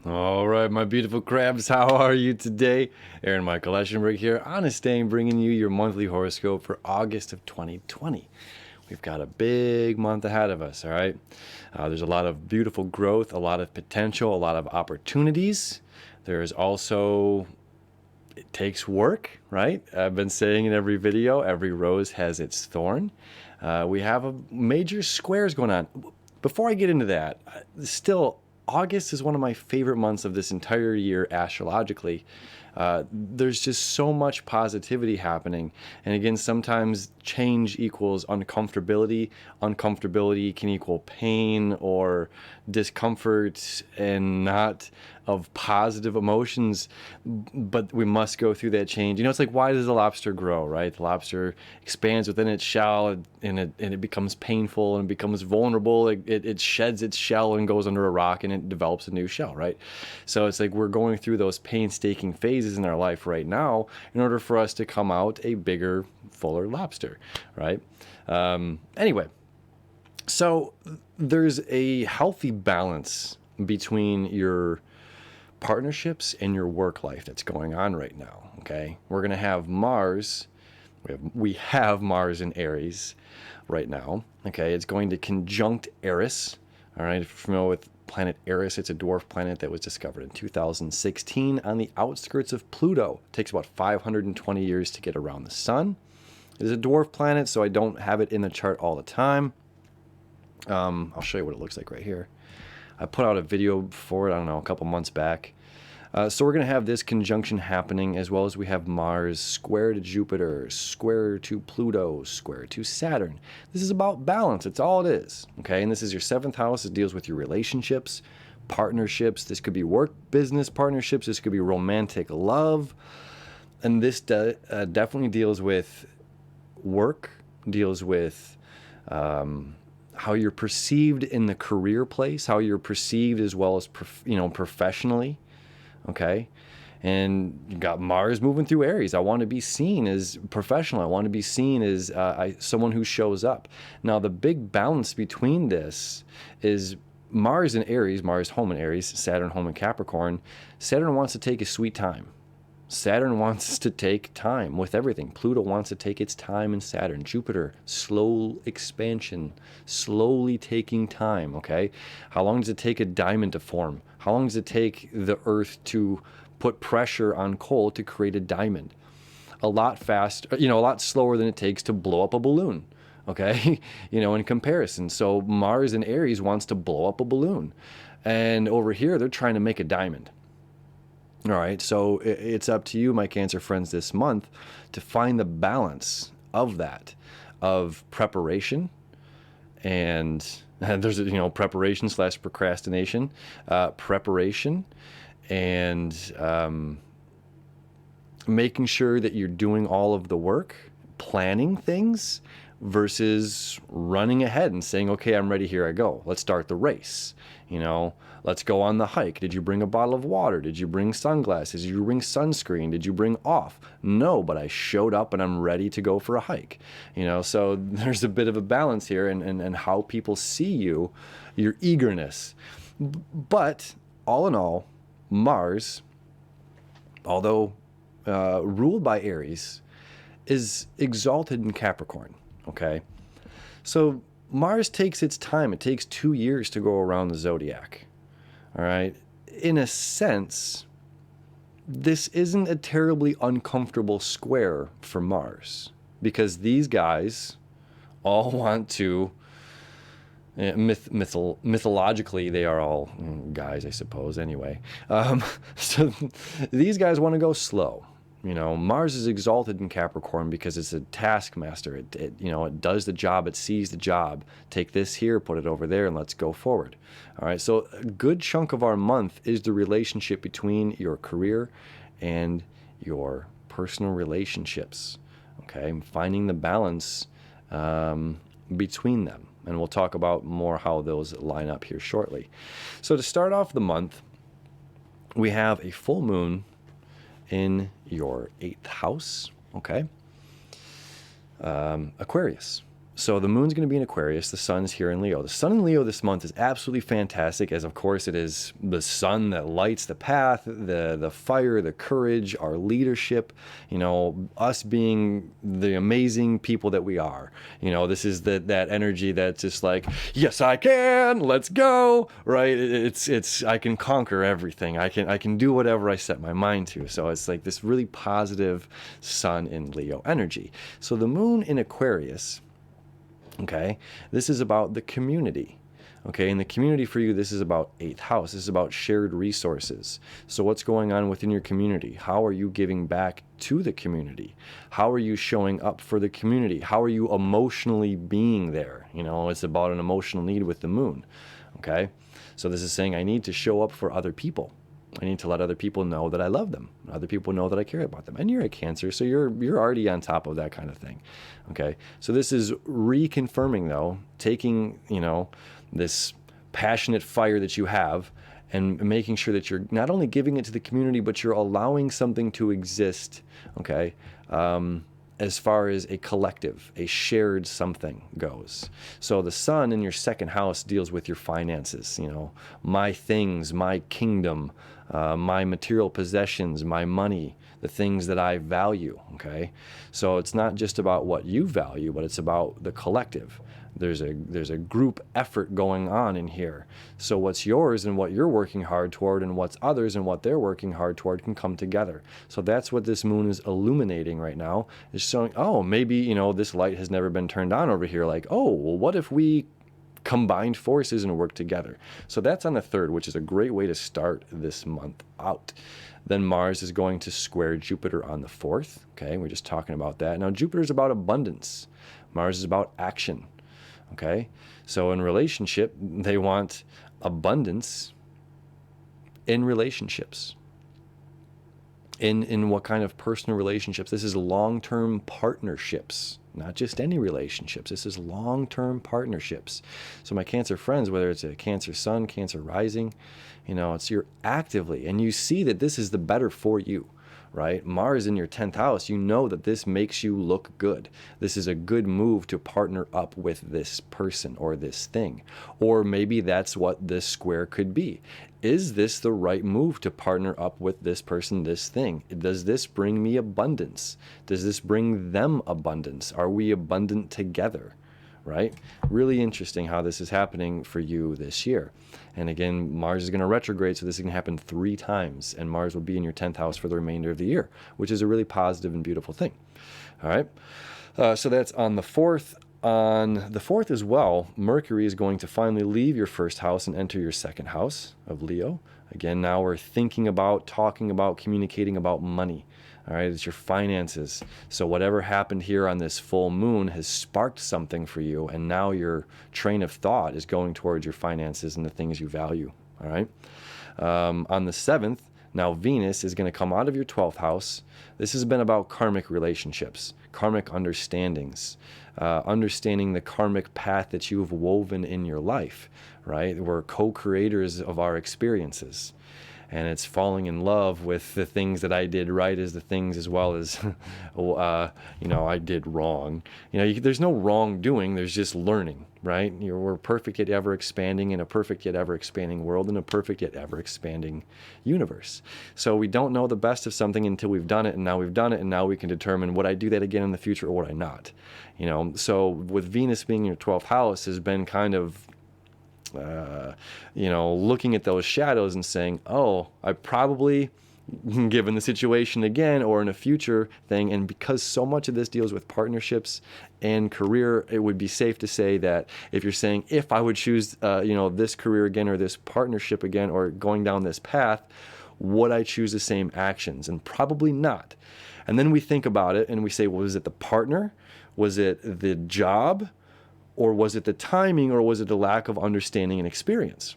All right, my beautiful crabs, how are you today? Michael Eschenburg here, honest Dane, bringing you your monthly horoscope for August of 2020. We've got a big month ahead of us, all right? There's a lot of beautiful growth, a lot of potential, a lot of opportunities. There's also, it takes work, right? I've been saying in every video, every rose has its thorn. We have a major squares going on. Before I get into that, still, August is one of my favorite months of this entire year astrologically. There's just so much positivity happening. And again, sometimes change equals uncomfortability. Uncomfortability can equal pain or discomfort and not of positive emotions, but we must go through that change. You know, it's like, why does the lobster grow, right? The lobster expands within its shell and it becomes painful and becomes vulnerable. It sheds its shell and goes under a rock and it develops a new shell, right? So it's like we're going through those painstaking phases in our life right now in order for us to come out a bigger, fuller lobster, right? Anyway, so there's a healthy balance between your partnerships and your work life that's going on right now. Okay, we're gonna have Mars. We have Mars in Aries right now. Okay, it's going to conjunct Eris. All right, if you're familiar with planet Eris, it's a dwarf planet that was discovered in 2016 on the outskirts of Pluto. It takes about 520 years to get around the sun. It is a dwarf planet, so I don't have it in the chart all the time. I'll show you what it looks like right here. I put out a video for it, I don't know, a couple months back. So we're going to have this conjunction happening, as well as we have Mars square to Jupiter, square to Pluto, square to Saturn. This is about balance. It's all it is. Okay, and this is your seventh house. It deals with your relationships, partnerships. This could be work, business partnerships. This could be romantic love. And this definitely deals with work, deals with how you're perceived in the career place, how you're perceived as well as professionally. Okay, and you got Mars moving through Aries. I want to be seen as professional. I want to be seen as someone who shows up. Now, the big balance between this is Mars in Aries, Mars home in Aries, Saturn home in Capricorn. Saturn wants to take his sweet time. Saturn wants to take time with everything. Pluto wants to take its time in Saturn. Jupiter, slow expansion, slowly taking time, okay? How long does it take a diamond to form? How long does it take the Earth to put pressure on coal to create a diamond? A lot faster, a lot slower than it takes to blow up a balloon, okay? In comparison. So Mars in Aries wants to blow up a balloon. And over here, they're trying to make a diamond. All right, so it's up to you, my Cancer friends, this month to find the balance of that, of preparation, and there's preparation slash procrastination, preparation, and making sure that you're doing all of the work, planning things, versus running ahead and saying, okay, I'm ready, here I go. Let's start the race. Let's go on the hike. Did you bring a bottle of water? Did you bring sunglasses? Did you bring sunscreen? Did you bring off? No, but I showed up and I'm ready to go for a hike. So there's a bit of a balance here and how people see you, your eagerness. But all in all, Mars, although ruled by Aries, is exalted in Capricorn. Okay, so Mars takes its time. It takes 2 years to go around the zodiac. All right, in a sense, this isn't a terribly uncomfortable square for Mars, because these guys all want to, mythologically, they are all guys, I suppose, anyway. So these guys want to go slow. Mars is exalted in Capricorn because it's a taskmaster. It does the job. It sees the job. Take this here, put it over there, and let's go forward. All right. So a good chunk of our month is the relationship between your career and your personal relationships. Okay. Finding the balance between them. And we'll talk about more how those line up here shortly. So to start off the month, we have a full moon in your 8th house, okay? Aquarius. So the moon's going to be in Aquarius. The sun's here in Leo. The sun in Leo this month is absolutely fantastic, as of course it is the sun that lights the path, the fire, the courage, our leadership, us being the amazing people that we are. This is that energy that's just like, yes, I can, let's go, right? It's I can conquer everything. I can do whatever I set my mind to. So it's like this really positive sun in Leo energy. So the moon in Aquarius, okay, this is about the community. Okay, in the community for you, this is about 8th house. This is about shared resources. So what's going on within your community? How are you giving back to the community? How are you showing up for the community? How are you emotionally being there? It's about an emotional need with the moon. Okay, so this is saying I need to show up for other people. I need to let other people know that I love them. Other people know that I care about them. And you're a Cancer, so you're already on top of that kind of thing. Okay, so this is reconfirming, though, taking this passionate fire that you have and making sure that you're not only giving it to the community, but you're allowing something to exist. Okay, as far as a collective, a shared something goes. So the sun in your 2nd house deals with your finances, my things, my kingdom, my material possessions, my money, the things that I value, okay? So it's not just about what you value, but it's about the collective. There's a group effort going on in here. So what's yours and what you're working hard toward and what's others and what they're working hard toward can come together. So that's what this moon is illuminating right now, is showing, oh, maybe, this light has never been turned on over here. Like, oh, well, what if we combined forces and work together? So that's on the 3rd, which is a great way to start this month out. Then Mars is going to square Jupiter on the 4th. Okay, we're just talking about that. Now, Jupiter is about abundance. Mars is about action. Okay, so in relationship, they want abundance in relationships. In what kind of personal relationships? This is long-term partnerships, not just any relationships. This is long-term partnerships. So my Cancer friends, whether it's a Cancer sun, Cancer rising, it's you're actively, and you see that this is the better for you. Right? Mars in your 10th house, that this makes you look good. This is a good move to partner up with this person or this thing. Or maybe that's what this square could be. Is this the right move to partner up with this person, this thing? Does this bring me abundance? Does this bring them abundance? Are we abundant together? Right? Really interesting how this is happening for you this year. And again, Mars is going to retrograde, so this is going to happen 3 times, and Mars will be in your 10th house for the remainder of the year, which is a really positive and beautiful thing. All right, so that's on the 4th. On the 4th as well, Mercury is going to finally leave your 1st house and enter your 2nd house of Leo. Again, now we're thinking about, talking about, communicating about money. All right, it's your finances. So whatever happened here on this full moon has sparked something for you, and now your train of thought is going towards your finances and the things you value. All right. On the 7th, now Venus is going to come out of your 12th house. This has been about karmic relationships, karmic understandings, understanding the karmic path that you have woven in your life. Right, we're co-creators of our experiences. And it's falling in love with the things that I did right as the things as well as, I did wrong. There's no wrongdoing. There's just learning, right? We're perfect yet ever expanding in a perfect yet ever expanding world, in a perfect yet ever expanding universe. So we don't know the best of something until we've done it, and now we've done it, and now we can determine would I do that again in the future or would I not? So with Venus being in your 12th house has been kind of looking at those shadows and saying, oh, I probably, given the situation again or in a future thing, and because so much of this deals with partnerships and career, it would be safe to say that if you're saying, if I would choose, this career again or this partnership again or going down this path, would I choose the same actions? And probably not. And then we think about it and we say, well, was it the partner? Was it the job? Or was it the timing, or was it the lack of understanding and experience?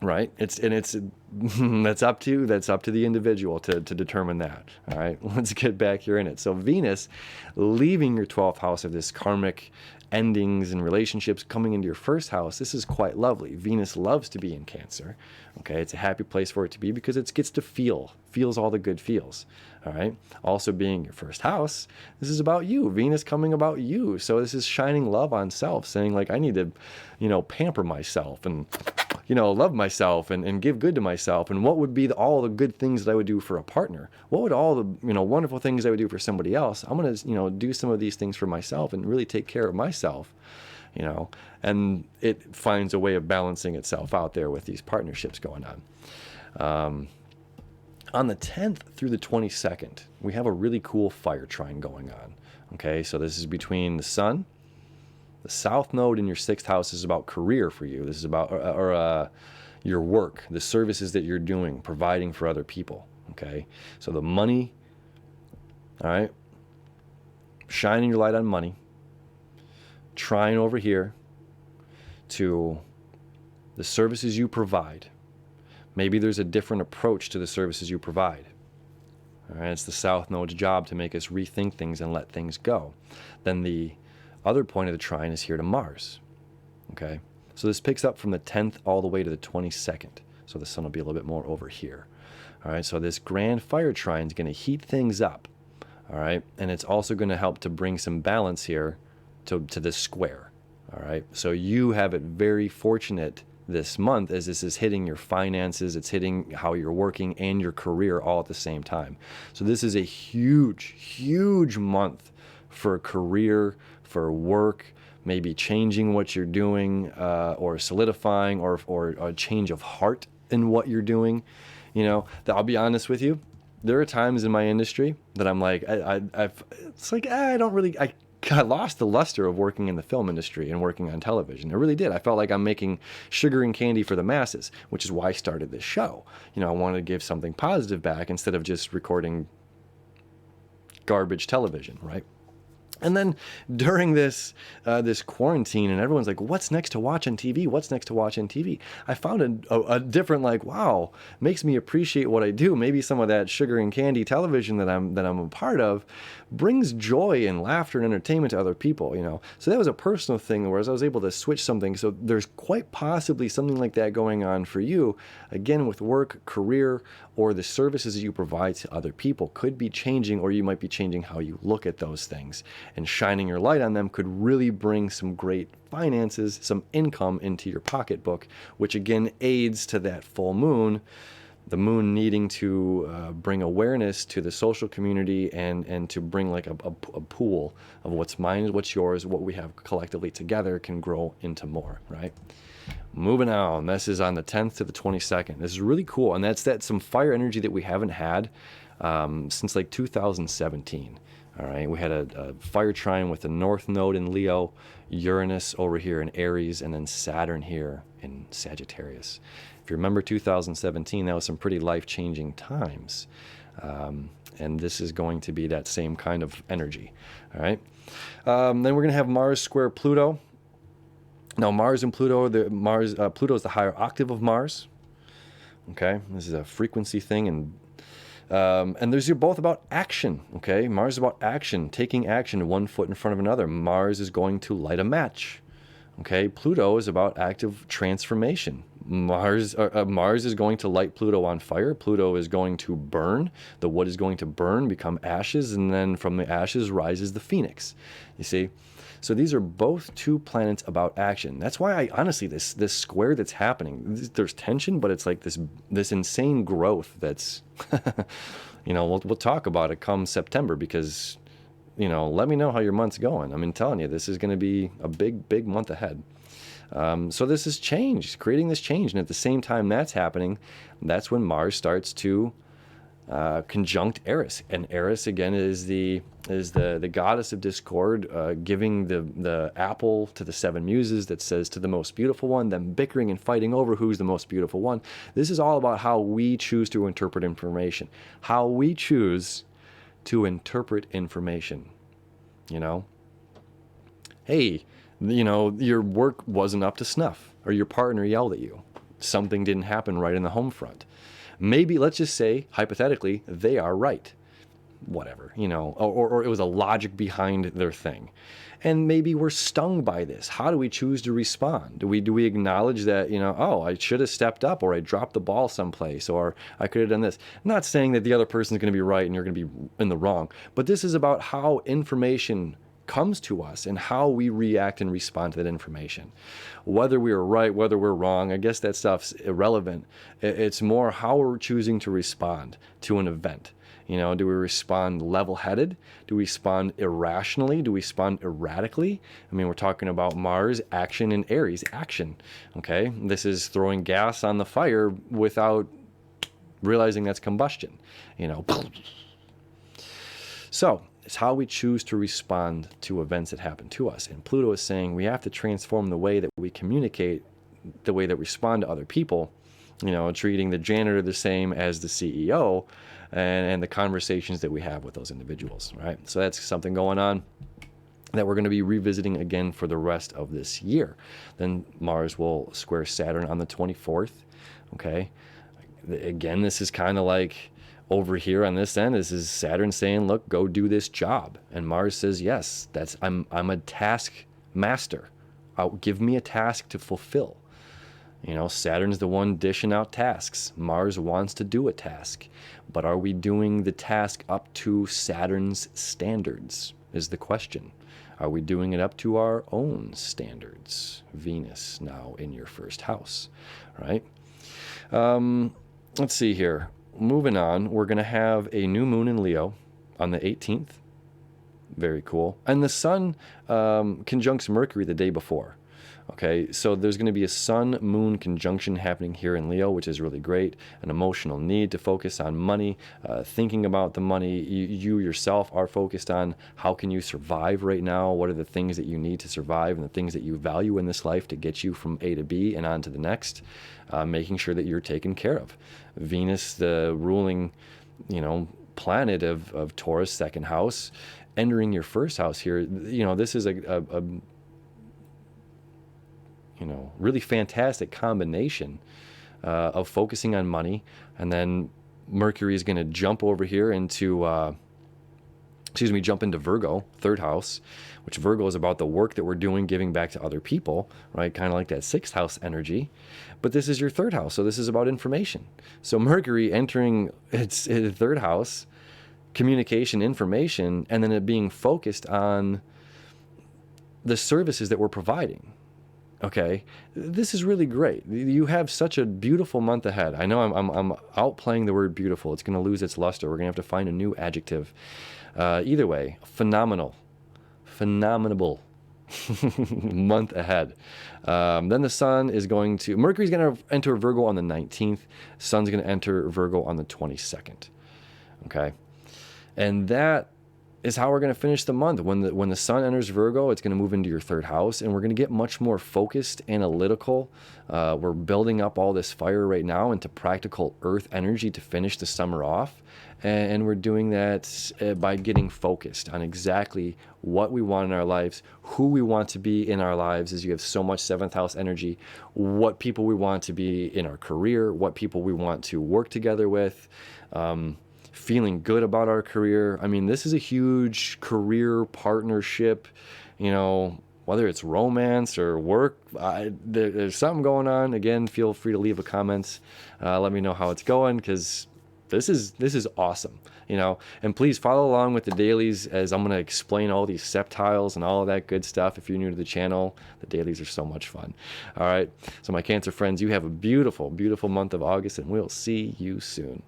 right? It's that's up to the individual to determine that. All right, let's get back here in it. So Venus leaving your 12th house of this karmic endings and relationships, coming into your first house, this is quite lovely. Venus loves to be in Cancer. Okay, it's a happy place for it to be because it gets to feels all the good feels. All right, also being your first house, this is about you. Venus coming about you. So this is shining love on self, saying like, I need to, pamper myself and love myself and give good to myself. And what would be all the good things that I would do for a partner? What would all the, wonderful things I would do for somebody else? I'm going to, do some of these things for myself and really take care of myself, and it finds a way of balancing itself out there with these partnerships going on. On the 10th through the 22nd, we have a really cool fire trine going on. Okay, so this is between the sun. The south node in your 6th house is about career for you. This is about your work, the services that you're doing, providing for other people. Okay, so the money, all right, shining your light on money, trine over here to the services you provide. Maybe there's a different approach to the services you provide. All right, it's the south node's job to make us rethink things and let things go. Then the other point of the trine is here to Mars. Okay, so this picks up from the 10th all the way to the 22nd. So the sun will be a little bit more over here. All right, so this grand fire trine is going to heat things up. All right, and it's also going to help to bring some balance here to this square. All right, so you have it very fortunate this month as this is hitting your finances, it's hitting how you're working and your career all at the same time. So this is a huge, huge month for career, for work, maybe changing what you're doing, or solidifying, or a change of heart in what you're doing. I'll be honest with you, there are times in my industry that I'm like, I lost the luster of working in the film industry and working on television. I really did. I felt like I'm making sugar and candy for the masses, which is why I started this show. I wanted to give something positive back instead of just recording garbage television, right? And then during this quarantine, and everyone's like, what's next to watch on TV? What's next to watch on TV? I found a different, wow, makes me appreciate what I do. Maybe some of that sugar and candy television that I'm a part of brings joy and laughter and entertainment to other people, So that was a personal thing, whereas I was able to switch something. So there's quite possibly something like that going on for you, again, with work, career, or the services that you provide to other people could be changing, or you might be changing how you look at those things. And shining your light on them could really bring some great finances, some income into your pocketbook, which again aids to that full moon, the moon needing to bring awareness to the social community and to bring like a pool of what's mine, what's yours, what we have collectively together can grow into more, right? Moving on, this is on the 10th to the 22nd. This is really cool, and that's some fire energy that we haven't had since like 2017. All right, we had a fire trine with the north node in Leo, Uranus over here in Aries, and then Saturn here in Sagittarius. If you remember 2017, that was some pretty life-changing times. And this is going to be that same kind of energy. All right, then we're going to have Mars square Pluto. Now, Mars and Pluto, Pluto is the higher octave of Mars. Okay, this is a frequency thing, and you're both about action, okay? Mars is about action, taking action, one foot in front of another. Mars is going to light a match, okay? Pluto is about active transformation. Mars is going to light Pluto on fire. Pluto is going to burn. The wood is going to burn, become ashes, and then from the ashes rises the phoenix, you see? So these are both two planets about action. That's why honestly, this square that's happening, there's tension, but it's like this insane growth that's, we'll talk about it come September because, let me know how your month's going. I'm telling you, this is going to be a big, big month ahead. So this is change, creating this change. And at the same time that's happening, that's when Mars starts to conjunct Eris, and Eris again is the goddess of discord, giving the apple to the 7 muses that says to the most beautiful one, them bickering and fighting over who's the most beautiful one. This is all about how we choose to interpret information, how we choose to interpret information. Hey, your work wasn't up to snuff, or your partner yelled at you. something didn't happen right in the home front. Maybe, let's just say, hypothetically, they are right. Whatever, or it was a logic behind their thing. And maybe we're stung by this. How do we choose to respond? Do we acknowledge that, oh, I should have stepped up, or I dropped the ball someplace, or I could have done this? I'm not saying that the other person's going to be right and you're going to be in the wrong, but this is about how information comes to us and how we react and respond to that information. Whether we are right, whether we're wrong, I guess that stuff's irrelevant. It's more how we're choosing to respond to an event. Do we respond level-headed? Do we respond irrationally? Do we respond erratically? I mean, we're talking about Mars, action, and Aries, action. Okay, this is throwing gas on the fire without realizing that's combustion. So it's how we choose to respond to events that happen to us. And Pluto is saying we have to transform the way that we communicate, the way that we respond to other people. Treating the janitor the same as the CEO, and the conversations that we have with those individuals, right? So that's something going on that we're going to be revisiting again for the rest of this year. Then Mars will square Saturn on the 24th, okay? Again, this is kind of like over here on this end, this is Saturn saying, look, go do this job. And Mars says, yes, I'm a task master. Give me a task to fulfill. Saturn's the one dishing out tasks. Mars wants to do a task. But are we doing the task up to Saturn's standards is the question. Are we doing it up to our own standards? Venus now in your first house, right? Let's see here. Moving on, we're going to have a new moon in Leo on the 18th. Very cool. And the sun conjuncts Mercury the day before. Okay, so there's going to be a sun-moon conjunction happening here in Leo, which is really great. An emotional need to focus on money, thinking about the money. You yourself are focused on how can you survive right now? What are the things that you need to survive and the things that you value in this life to get you from A to B and on to the next? Making sure that you're taken care of. Venus, the ruling, planet of Taurus, second house, entering your first house here. This is a really fantastic combination of focusing on money. And then Mercury is going to jump over here into, jump into Virgo, third house, which Virgo is about the work that we're doing, giving back to other people, right? Kind of like that sixth house energy. But this is your third house, so this is about information. So Mercury entering its third house, communication, information, and then it being focused on the services that we're providing. Okay, this is really great. You have such a beautiful month ahead. I know I'm outplaying the word beautiful. It's going to lose its luster. We're going to have to find a new adjective. Either way, phenomenal month ahead. Then the sun is Mercury's going to enter Virgo on the 19th. Sun's going to enter Virgo on the 22nd. Okay, and that is how we're going to finish the month. When the sun enters Virgo, it's going to move into your third house, and we're going to get much more focused, analytical. We're building up all this fire right now into practical earth energy to finish the summer off. And we're doing that by getting focused on exactly what we want in our lives, who we want to be in our lives, as you have so much seventh house energy, what people we want to be in our career, what people we want to work together with, feeling good about our career. I mean, this is a huge career partnership, whether it's romance or work. There's something going on. Again, feel free to leave a comment. Let me know how it's going, because this is awesome, and please follow along with the dailies as I'm going to explain all these septiles and all of that good stuff. If you're new to the channel, the dailies are so much fun. All right. So my Cancer friends, you have a beautiful, beautiful month of August, and we'll see you soon.